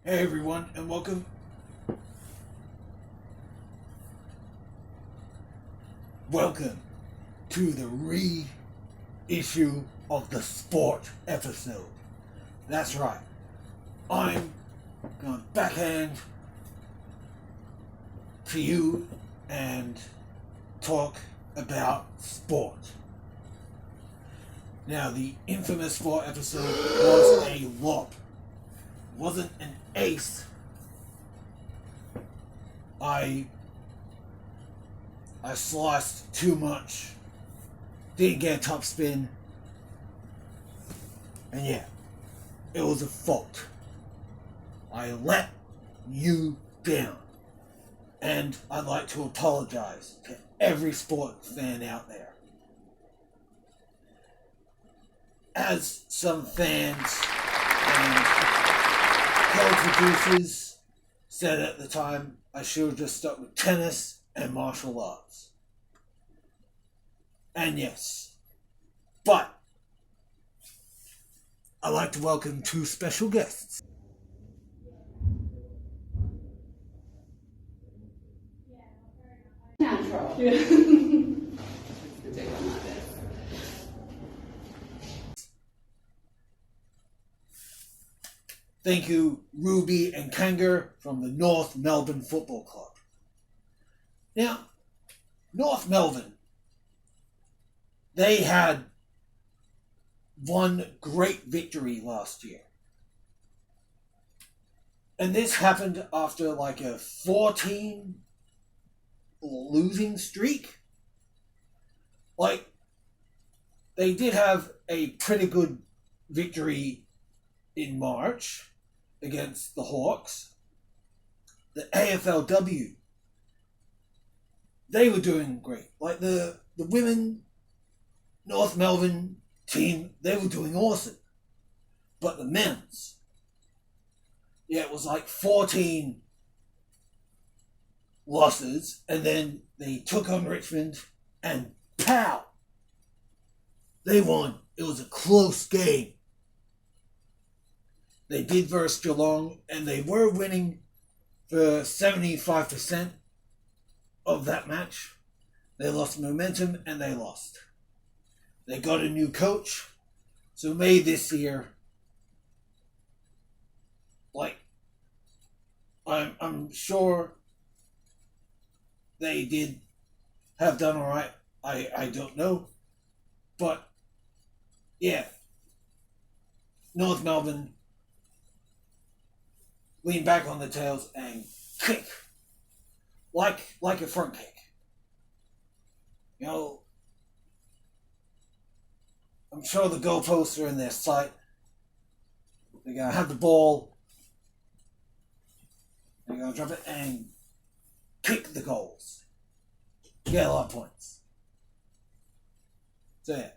Hey everyone, and welcome to the reissue of the sport episode. That's right. I'm going to backhand to you and talk about sport. Now, the infamous sport episode was a lop. Wasn't an ace. I sliced too much, didn't get a top spin, and yeah, it was a fault. I let you down, and I'd like to apologize to every sport fan out there. As some fans and co-producers said at the time, I should have just stuck with tennis and martial arts. And yes, but I'd like to welcome two special guests. Natural. Thank you, Ruby and Kanger from the North Melbourne Football Club. Now, North Melbourne, they had one great victory last year. And this happened after like a 14 losing streak. Like, they did have a pretty good victory in March against the Hawks. The AFLW, they were doing great. Like the women North Melbourne team, they were doing awesome. But the men's, yeah, it was like 14 losses, and then they took on Richmond, and pow! They won. It was a close game. They did versus Geelong, and they were winning for 75% of that match. They lost momentum, and they lost. They got a new coach, so May this year, like, I'm sure they did have done all right. I don't know, but yeah, North Melbourne lean back on the tails and kick like a front kick. You know, I'm sure the goalposts are in their sight. They're gonna have the ball. They're gonna drop it and kick the goals. Get a lot of points. So yeah.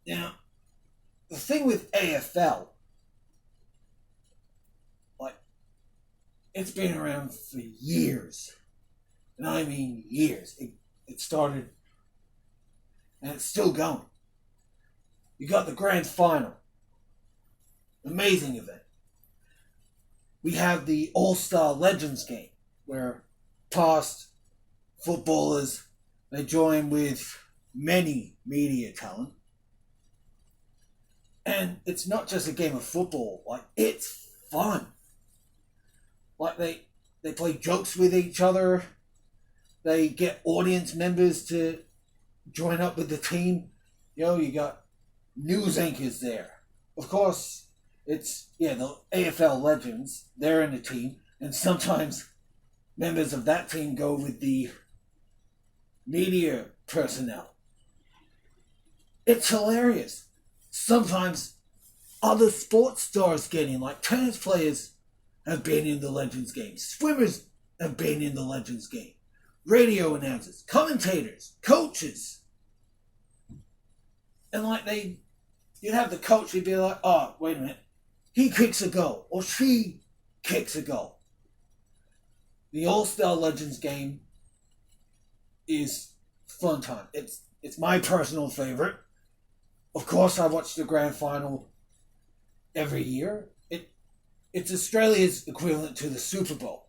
Now, the thing with AFL, like, it's been around for years. And I mean years. It started, and it's still going. You got the grand final. Amazing event. We have the All-Star Legends game, where past footballers, they join with many media talent. And it's not just a game of football, like, it's fun. Like, they play jokes with each other. They get audience members to join up with the team. You know, you got news anchors there. Of course, it's, yeah, the AFL legends, they're in the team. And sometimes members of that team go with the media personnel. It's hilarious. Sometimes other sports stars get in, like tennis players have been in the Legends game. Swimmers have been in the Legends game. Radio announcers, commentators, coaches. And like you'd have the coach, he'd be like, oh, wait a minute. He kicks a goal, or she kicks a goal. The All-Star Legends game is fun time. It's my personal favorite. Of course, I watched the grand final every year. It's Australia's equivalent to the Super Bowl.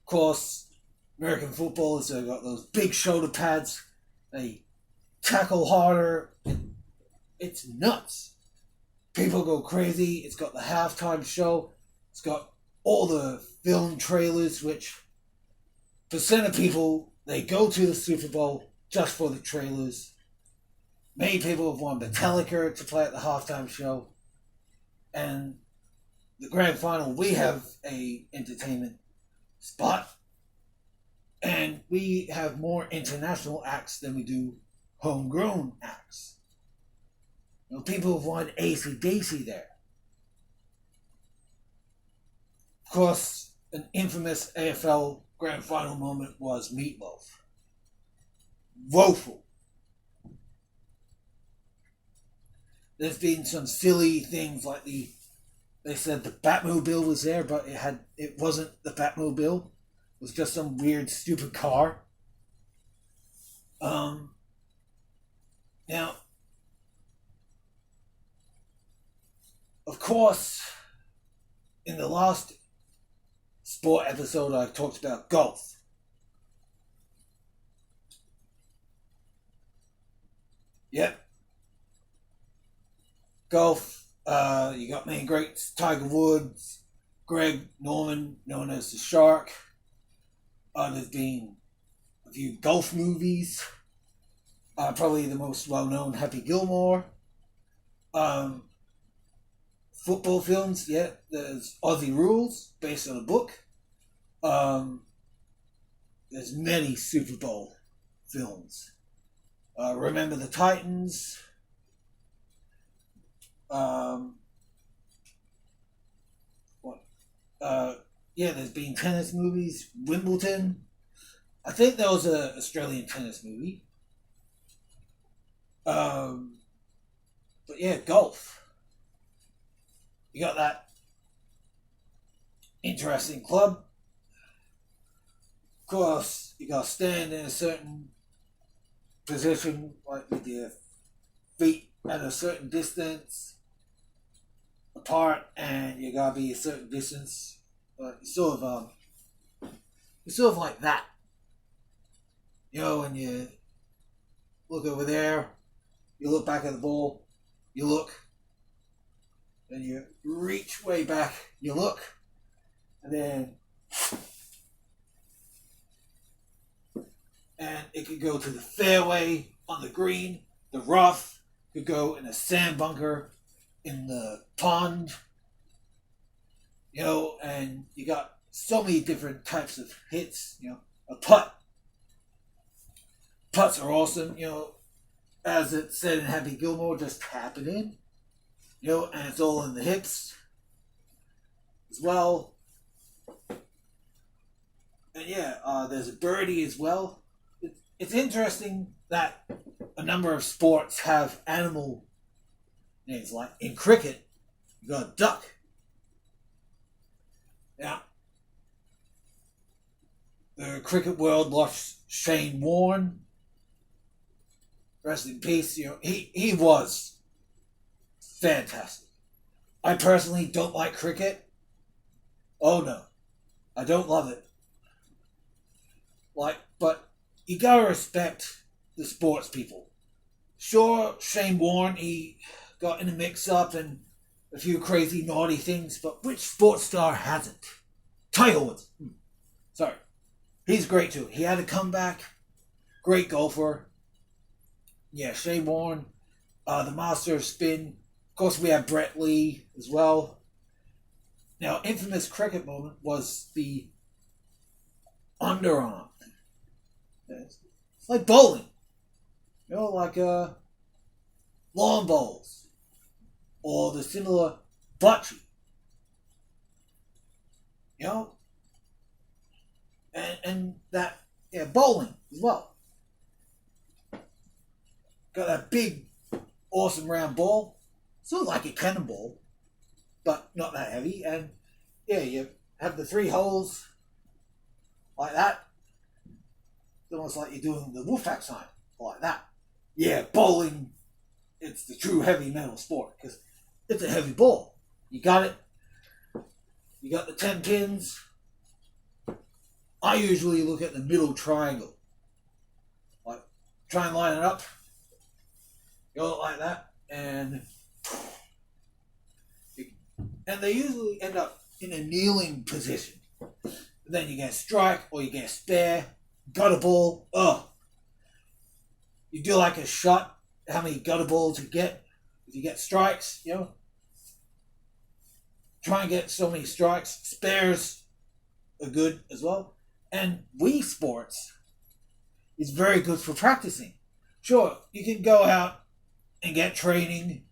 Of course, American football has got those big shoulder pads. They tackle harder. It's nuts. People go crazy. It's got the halftime show. It's got all the film trailers, which percent of people, they go to the Super Bowl just for the trailers. Many people have wanted Metallica to play at the halftime show. And the grand final, we have a entertainment spot. And we have more international acts than we do homegrown acts. You know, people have wanted AC/DC there. Of course, an infamous AFL grand final moment was Meatloaf. Woeful. There's been some silly things like they said the Batmobile was there, but it wasn't the Batmobile. It was just some weird, stupid car. Now, of course, in the last sport episode, I talked about golf. Yep. Golf, you got many greats: Tiger Woods, Greg Norman, known as the Shark. There's been a few golf movies. Probably the most well-known, Happy Gilmore. Football films, yeah. There's Aussie Rules, based on a book. There's many Super Bowl films. Remember the Titans. Yeah, there's been tennis movies. Wimbledon. I think that was an Australian tennis movie. But yeah, golf. You got that interesting club. Of course, you got to stand in a certain position, like with your feet at a certain distance apart, and you got to be a certain distance. But it's sort of like that. You know, when you look over there, you look back at the ball, you look, then you reach way back, you look, and then it could go to the fairway on the green, the rough, could go in a sand bunker, in the pond, you know, and you got so many different types of hits, you know, a putt. Putts are awesome, you know, as it said in Happy Gilmore, just tap it in, you know, and it's all in the hips as well. And yeah, there's a birdie as well. It's interesting that a number of sports have animal names. Like in cricket, you got a duck. Now, the cricket world lost Shane Warne. Rest in peace. You know, he was fantastic. I personally don't like cricket. Oh no, I don't love it. But you gotta respect the sports people. Sure, Shane Warne, he got in a mix-up and a few crazy naughty things, but which sports star hasn't? Tiger Woods. Sorry. He's great too. He had a comeback. Great golfer. Yeah, Shane Warne. The Master of Spin. Of course, we have Brett Lee as well. Now, infamous cricket moment was the underarm. It's like bowling. You know, like lawn bowls. Or the similar bocce. You know? And that, yeah, bowling as well. Got that big, awesome round ball. Sort of like a cannonball, but not that heavy. And yeah, you have the 3 holes like that. It's almost like you're doing the Wolfpack sign, like that. Yeah, bowling, it's the true heavy metal sport. Because it's a heavy ball. You got it. You got the 10 pins. I usually look at the middle triangle. Like, try and line it up. Go like that. And they usually end up in a kneeling position. Then you get a strike or you get a spare. Gutter ball. Oh. You do like a shot. How many gutter balls you get. If you get strikes, try and get so many strikes. Spares are good as well. And Wii Sports is very good for practicing. Sure, you can go out and get training,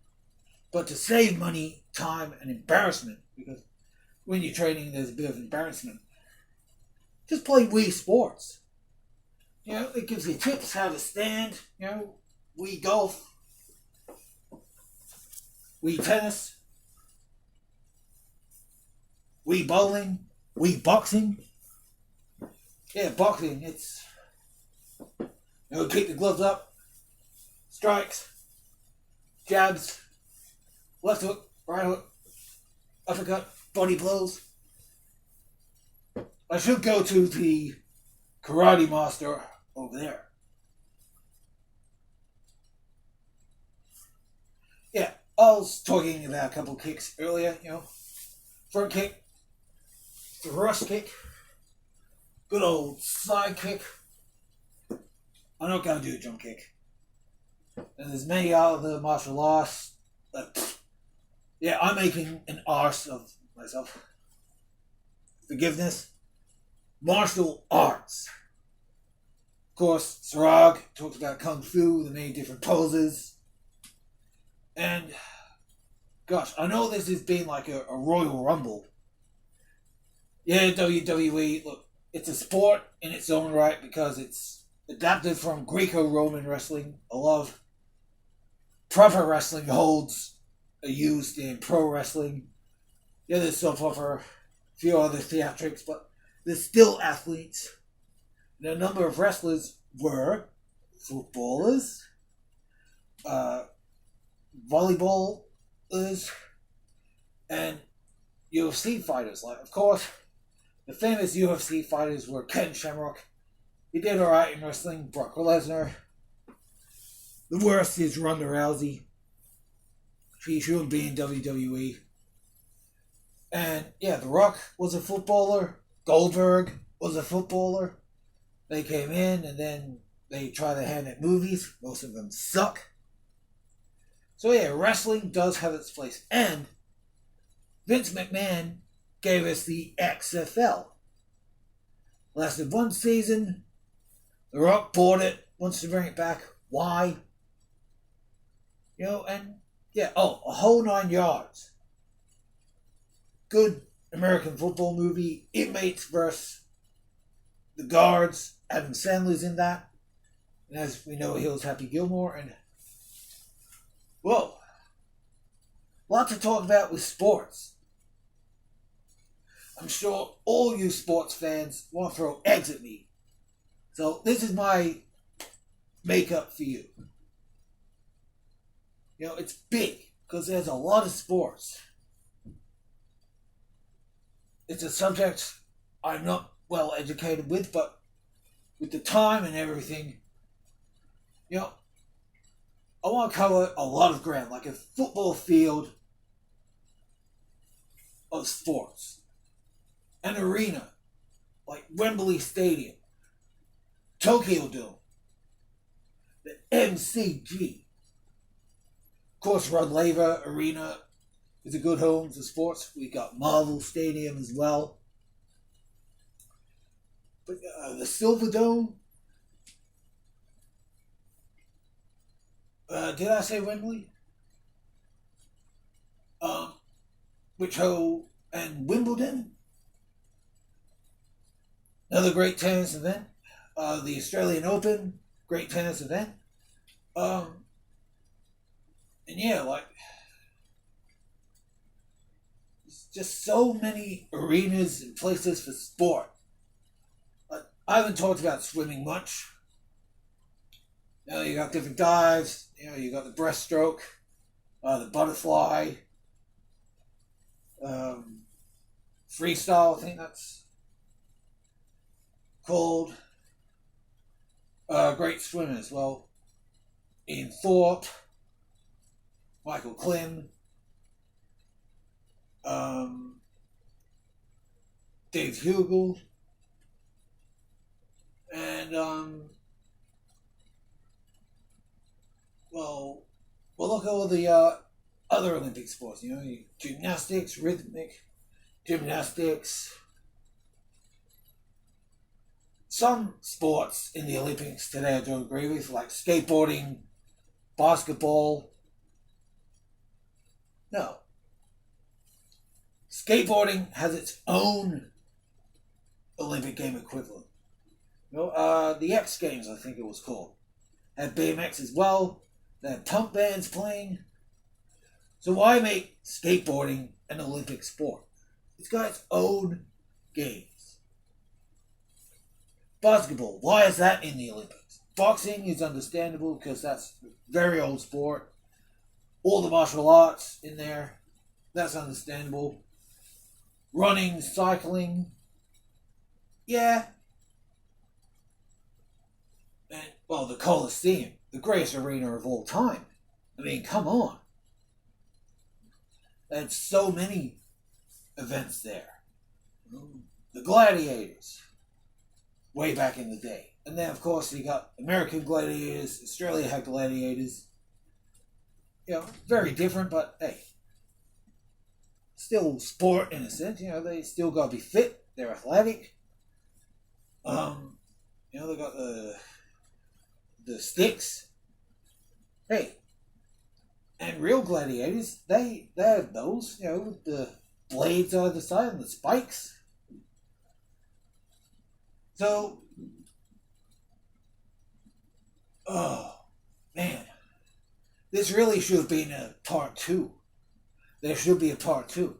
but to save money, time, and embarrassment, because when you're training, there's a bit of embarrassment, just play Wii Sports. It gives you tips how to stand, Wii Golf, Wii Tennis, Wii Bowling, Wii Boxing. Yeah, boxing, it's, keep the gloves up, strikes, jabs, left hook, right hook, uppercut, body blows. I should go to the Karate Master over there. Yeah, I was talking about a couple kicks earlier, front kick, thrust kick, good old side kick. I'm not going to do a jump kick. And there's many other martial arts. But, I'm making an arse of myself. Forgiveness. Martial arts. Of course, Sarag talks about Kung Fu, the many different poses. And, gosh, I know this has been like a Royal Rumble. Yeah, WWE, look, it's a sport in its own right because it's adapted from Greco-Roman wrestling. A lot of proper wrestling holds are used in pro wrestling. Yeah, there's soap opera, a few other theatrics, but there's still athletes. And a number of wrestlers were footballers, volleyballers, and UFC fighters. Like, of course, the famous UFC fighters were Ken Shamrock. He did alright in wrestling. Brock Lesnar. The worst is Ronda Rousey. She shouldn't be in WWE. And The Rock was a footballer. Goldberg was a footballer. They came in and then they try their hand at movies. Most of them suck. So wrestling does have its place. And Vince McMahon gave us the XFL. Lasted one season. The Rock bought it, wants to bring it back. Why? A whole 9 yards. Good American football movie. Inmates versus the Guards. Adam Sandler's in that. And as we know, he was Happy Gilmore. And, whoa. Lot to talk about with sports. I'm sure all you sports fans want to throw eggs at me. So this is my makeup for you. It's big because there's a lot of sports. It's a subject I'm not well educated with, but with the time and everything, I want to cover a lot of ground, like a football field of sports. An arena, like Wembley Stadium, Tokyo Dome, the MCG. Of course, Rod Laver Arena is a good home for sports. We got Marvel Stadium as well. But the Silver Dome. Did I say Wembley? And Wimbledon. Another great tennis event. The Australian Open, great tennis event. There's just so many arenas and places for sport. I haven't talked about swimming much. You got different dives. You got the breaststroke, the butterfly, freestyle, I think that's called. Great swimmers. Well, Ian Thorpe, Michael Klim, um, Dave Hugel, and look at all the other Olympic sports. You know, gymnastics, rhythmic gymnastics. Some sports in the Olympics today I don't agree with, like skateboarding, basketball. No. Skateboarding has its own Olympic game equivalent. You know, the X Games, I think it was called, had BMX as well. They had punk bands playing. So why make skateboarding an Olympic sport? It's got its own games. Basketball, why is that in the Olympics? Boxing is understandable because that's a very old sport. All the martial arts in there, that's understandable. Running, cycling, yeah. And, well, the Coliseum, the greatest arena of all time. I mean, come on. They had so many events there. The Gladiators, way back in the day. And then, of course, you got American Gladiators, Australia had Gladiators. You know, very different, but hey, still sport in a sense. You know, they still got to be fit. They're athletic. You know, they got the sticks. Hey, and real gladiators, they have those. You know, with the blades either side and the spikes. So, oh man, this really should have been a part two. There should be a part two.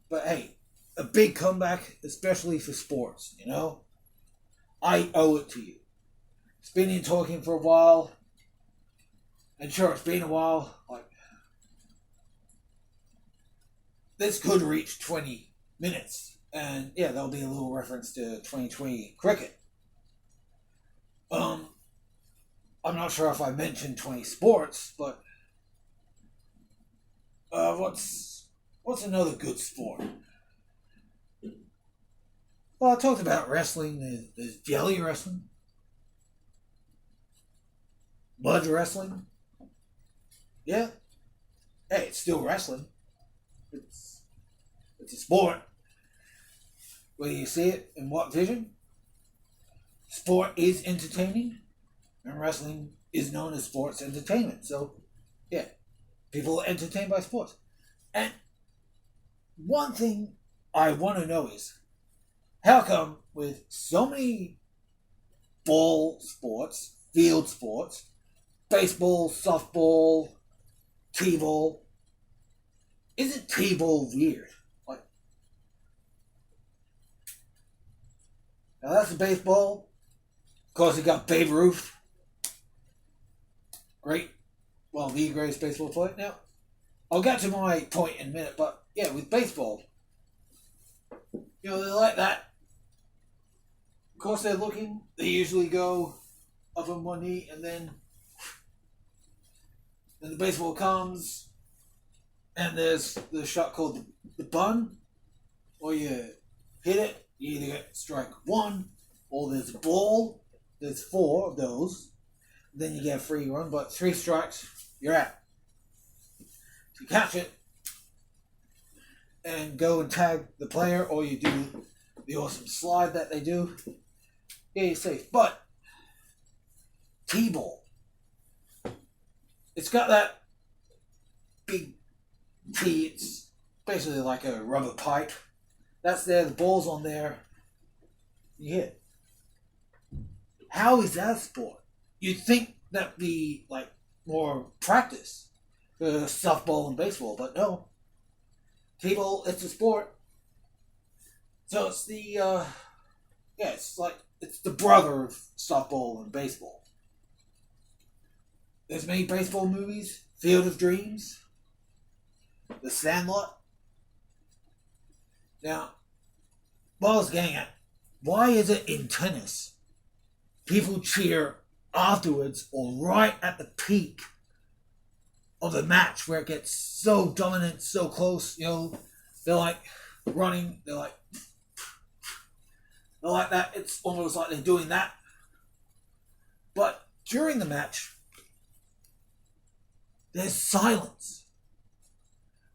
But hey, a big comeback, especially for sports, you know? I owe it to you. It's been in talking for a while. And sure, it's been a while. Like, this could reach 20 minutes. And yeah, there'll be a little reference to 2020 cricket. I'm not sure if I mentioned 20 sports, but what's another good sport? Well, I talked about wrestling. There's jelly wrestling, mud wrestling. Yeah, hey, it's still wrestling. It's a sport. Whether you see it in what vision, sport is entertaining, and wrestling is known as sports entertainment. So, yeah, people are entertained by sports. And one thing I want to know is, how come with so many ball sports, field sports, baseball, softball, t-ball, isn't t-ball weird? Like, now that's a baseball. Of course, you got Babe Ruth. Great. Well, the greatest baseball player. Now, I'll get to my point in a minute, but yeah, with baseball, you know, they like that. Of course, they're looking. They usually go up on one knee, and then the baseball comes, and there's the shot called the bun, or you hit it. You either get strike one, or there's a ball. There's 4 of those. Then you get a free run, but 3 strikes, you're out. If you catch it and go and tag the player, or you do the awesome slide that they do, yeah, you're safe. But T-ball, it's got that big T. It's basically like a rubber pipe. That's there. The ball's on there. You hit. How is that a sport? You'd think that'd be like more practice for softball and baseball, but no. T-ball, it's a sport. So it's the it's the brother of softball and baseball. There's many baseball movies. Field of Dreams. The Sandlot. Now, what I was getting at, why is it in tennis people cheer afterwards or right at the peak of the match where it gets so dominant, so close? They're like running, they're like that. It's almost like they're doing that. But during the match, there's silence.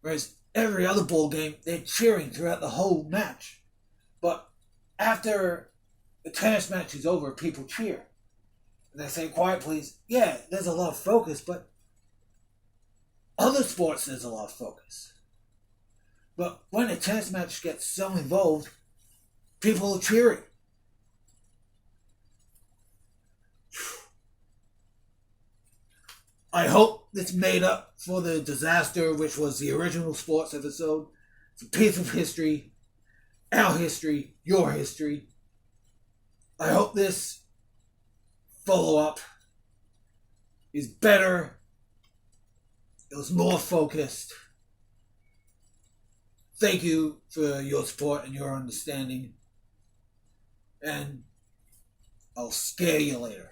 Whereas every other ball game, they're cheering throughout the whole match. But after the tennis match is over, people cheer. And they say, quiet please. Yeah, there's a lot of focus, but other sports there's a lot of focus. But when a tennis match gets so involved, people are cheering. I hope it's made up for the disaster which was the original sports episode. It's a piece of history, our history, your history. I hope this follow-up is better. It was more focused. Thank you for your support and your understanding. And I'll scare you later.